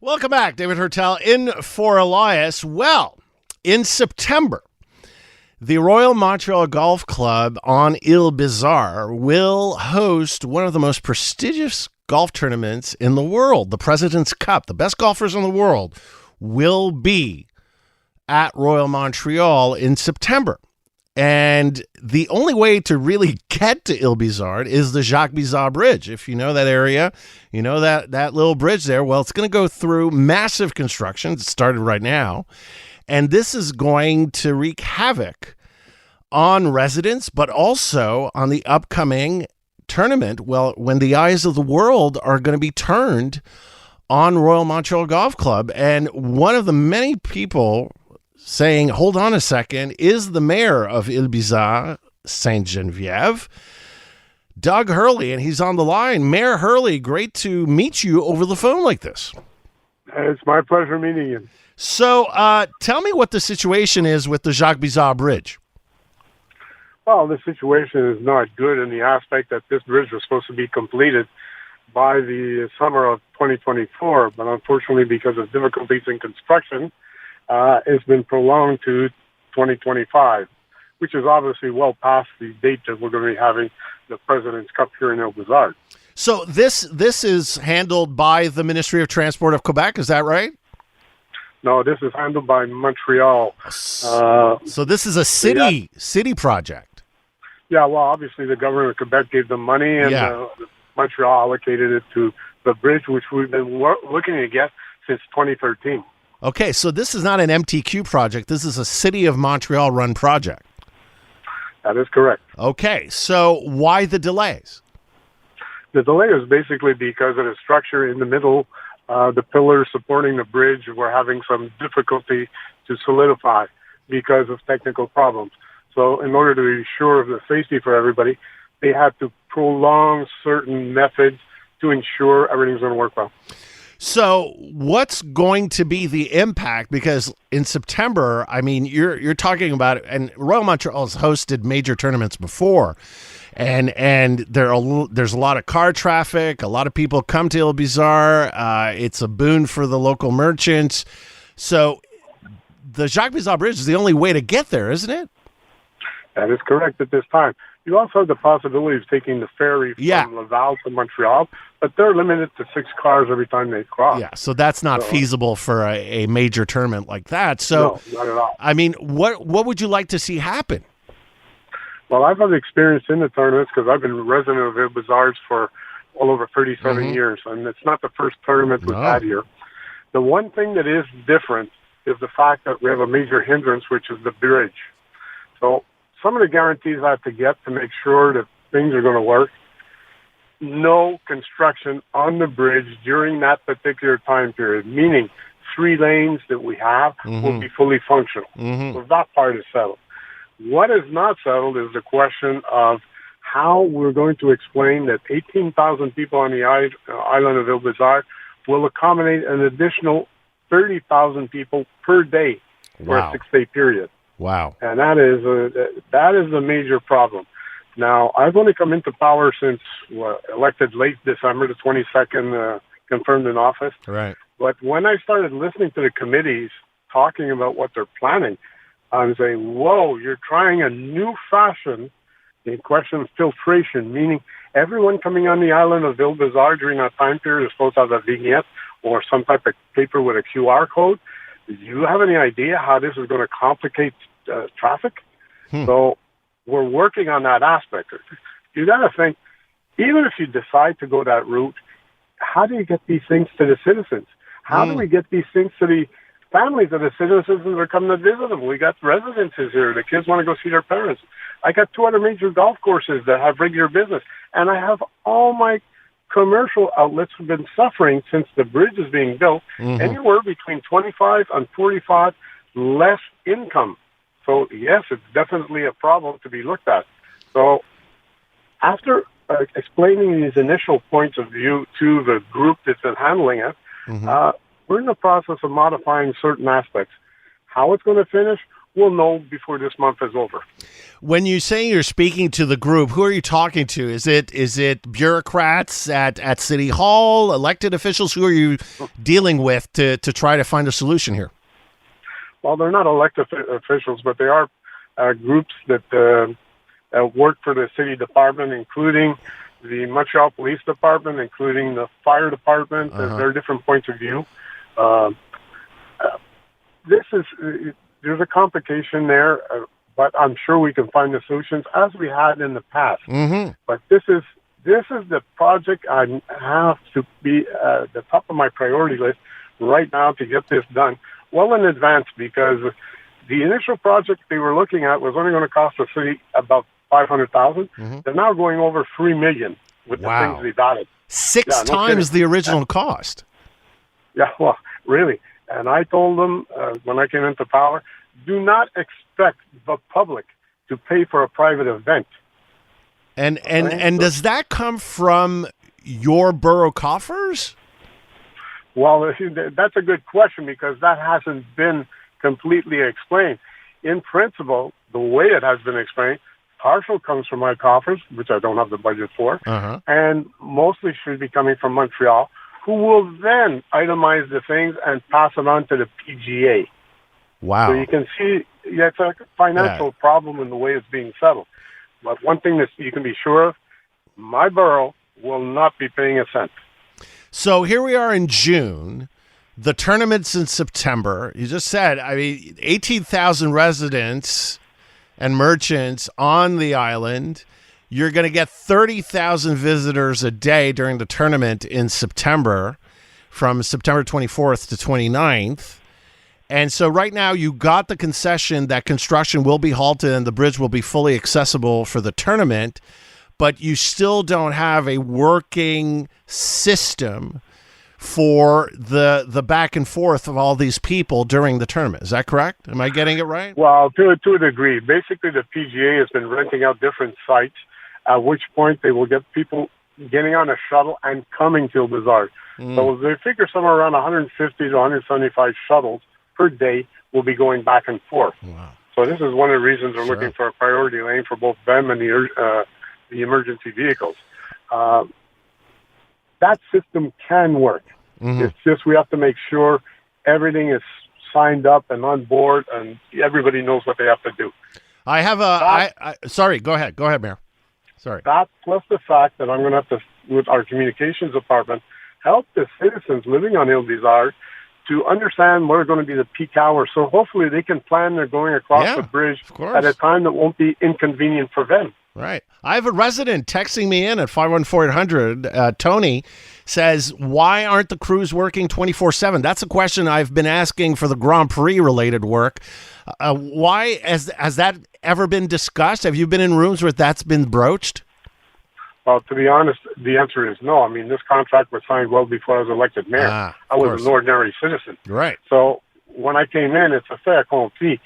Welcome back. David Hertel in for Elias. Well, in September, the Royal Montreal Golf Club on Ile Bizard will host one of the most prestigious golf tournaments in the world, the President's Cup. The best golfers in the world will be at Royal Montreal in September. And the only way to really get to Ile Bizard is the Jacques Bizard Bridge. If you know that area, you know that little bridge there. Well, it's going to go through massive construction. It started right now. And this is going to wreak havoc on residents, but also on the upcoming tournament. Well, when the eyes of the world are going to be turned on Royal Montreal Golf Club. And one of the many people saying, hold on a second, is the mayor of Ile Bizard-Sainte-Geneviève, Doug Hurley, and he's on the line. Mayor Hurley, great to meet you over the phone like this. It's my pleasure meeting you. So tell me what the situation is with the Jacques Bizard Bridge. Well, the situation is not good in the aspect that this bridge was supposed to be completed by the summer of 2024, but unfortunately because of difficulties in construction, it's been prolonged to 2025, which is obviously well past the date that we're going to be having the President's Cup here in Île-Bizard. So this is handled by the Ministry of Transport of Quebec, is that right? No, this is handled by Montreal. So this is a city project. Yeah, well, obviously the government of Quebec gave them money, and Montreal allocated it to the bridge, which we've been looking to get since 2013. Okay, so this is not an MTQ project. This is a City of Montreal-run project. That is correct. Okay, so why the delays? The delay is basically because of the structure in the middle. The pillars supporting the bridge were having some difficulty to solidify because of technical problems. So in order to be sure of the safety for everybody, they had to prolong certain methods to ensure everything's going to work well. So what's going to be the impact? Because in September, I mean, you're talking about, and Royal Montreal has hosted major tournaments before, and there's a lot of car traffic. A lot of people come to Île-Bizard. It's a boon for the local merchants. So the Jacques Bizard Bridge is the only way to get there, isn't it? That is correct at this time. You also have the possibility of taking the ferry from Laval to Montreal, but they're limited to 6 cars every time they cross. Yeah, so that's not feasible for a major tournament like that. So, no, not at all. I mean, what would you like to see happen? Well, I've had experience in the tournaments because I've been a resident of Île-Bizard for well over 37 years, and it's not the first tournament we've had here. The one thing that is different is the fact that we have a major hindrance, which is the bridge. So some of the guarantees I have to get to make sure that things are going to work. No construction on the bridge during that particular time period, meaning 3 lanes that we have will be fully functional. So that part is settled. What is not settled is the question of how we're going to explain that 18,000 people on the island of Île-Bizard will accommodate an additional 30,000 people per day for a 6-day period. Wow. And that is a major problem. Now, I've only come into power since elected late December, the 22nd, confirmed in office. Right. But when I started listening to the committees talking about what they're planning, I'm saying, whoa, you're trying a new fashion in question of filtration, meaning everyone coming on the island of Île-Bizard during that time period is supposed to have a vignette or some type of paper with a QR code. Do you have any idea how this is going to complicate traffic? So we're working on that aspect. You got to think, even if you decide to go that route, how do you get these things to the citizens? How do we get these things to the families of the citizens that are coming to visit them? We got residences here. The kids want to go see their parents. I got 2 other major golf courses that have regular business, and I have all my commercial outlets have been suffering since the bridge is being built, anywhere between 25 and 45 less income. So, yes, it's definitely a problem to be looked at. So, after explaining these initial points of view to the group that's been handling it, we're in the process of modifying certain aspects. How it's going to finish, we'll know before this month is over. When you say you're speaking to the group, who are you talking to? Is it bureaucrats at City Hall, elected officials? Who are you dealing with to try to find a solution here? Well, they're not elected officials, but they are groups that work for the city department, including the Montreal Police Department, including the fire department. There are different points of view. There's a complication there, but I'm sure we can find the solutions as we had in the past. Mm-hmm. But this is the project I have to be at the top of my priority list right now to get this done well in advance, because the initial project they were looking at was only going to cost the city about $500,000. Mm-hmm. They're now going over $3 million with the things they've added. Six times the original cost. Yeah, well, really. And I told them when I came into power, do not expect the public to pay for a private event. And does that come from your borough coffers? Well, that's a good question, because that hasn't been completely explained. In principle, the way it has been explained, partial comes from my coffers, which I don't have the budget for, and mostly should be coming from Montreal, who will then itemize the things and pass it on to the PGA. Wow. So you can see it's a financial problem in the way it's being settled. But one thing that you can be sure of, my borough will not be paying a cent. So here we are in June. The tournament's in September. You just said, 18,000 residents and merchants on the island. You're going to get 30,000 visitors a day during the tournament in September, from September 24th to 29th. And so right now you got the concession that construction will be halted and the bridge will be fully accessible for the tournament, but you still don't have a working system for the back and forth of all these people during the tournament. Is that correct? Am I getting it right? Well, to a degree. Basically, the PGA has been renting out different sites, at which point they will get people getting on a shuttle and coming to Île-Bizard. So they figure somewhere around 150 to 175 shuttles per day will be going back and forth. Wow. So this is one of the reasons we're looking for a priority lane for both them and the emergency vehicles. That system can work. It's just we have to make sure everything is signed up and on board and everybody knows what they have to do. I have sorry, go ahead, Mayor. Sorry. That plus the fact that I'm going to have to, with our communications department, help the citizens living on Ile-Bizard to understand what are going to be the peak hours. So hopefully they can plan their going across the bridge at a time that won't be inconvenient for them. Right. I have a resident texting me in at 514-800. Tony says, why aren't the crews working 24/7? That's a question I've been asking for the Grand Prix related work. Why has that ever been discussed? Have you been in rooms where that's been broached? Well, to be honest, the answer is no. I mean, this contract was signed well before I was elected mayor. I was an ordinary citizen. Right. So when I came in, it's a fait accompli.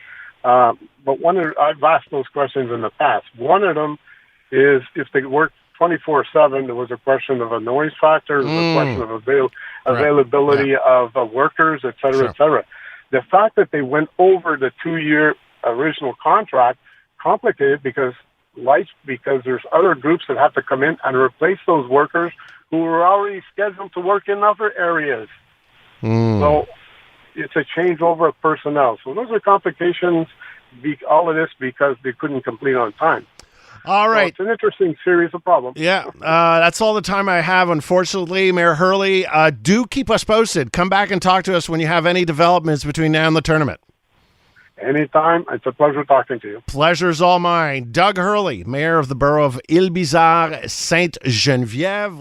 But I've asked those questions in the past. One of them is if they work 24/7, there was a question of a noise factor, there was a question of availability of workers, et cetera, et cetera. The fact that they went over the 2-year original contract complicated because there's other groups that have to come in and replace those workers who were already scheduled to work in other areas. So it's a changeover of personnel. So those are complications, all of this because they couldn't complete on time. All right. So it's an interesting series of problems. Yeah, that's all the time I have, unfortunately. Mayor Hurley, do keep us posted. Come back and talk to us when you have any developments between now and the tournament. Anytime. It's a pleasure talking to you. Pleasure's all mine. Doug Hurley, mayor of the borough of Ile Bizard-Sainte-Geneviève.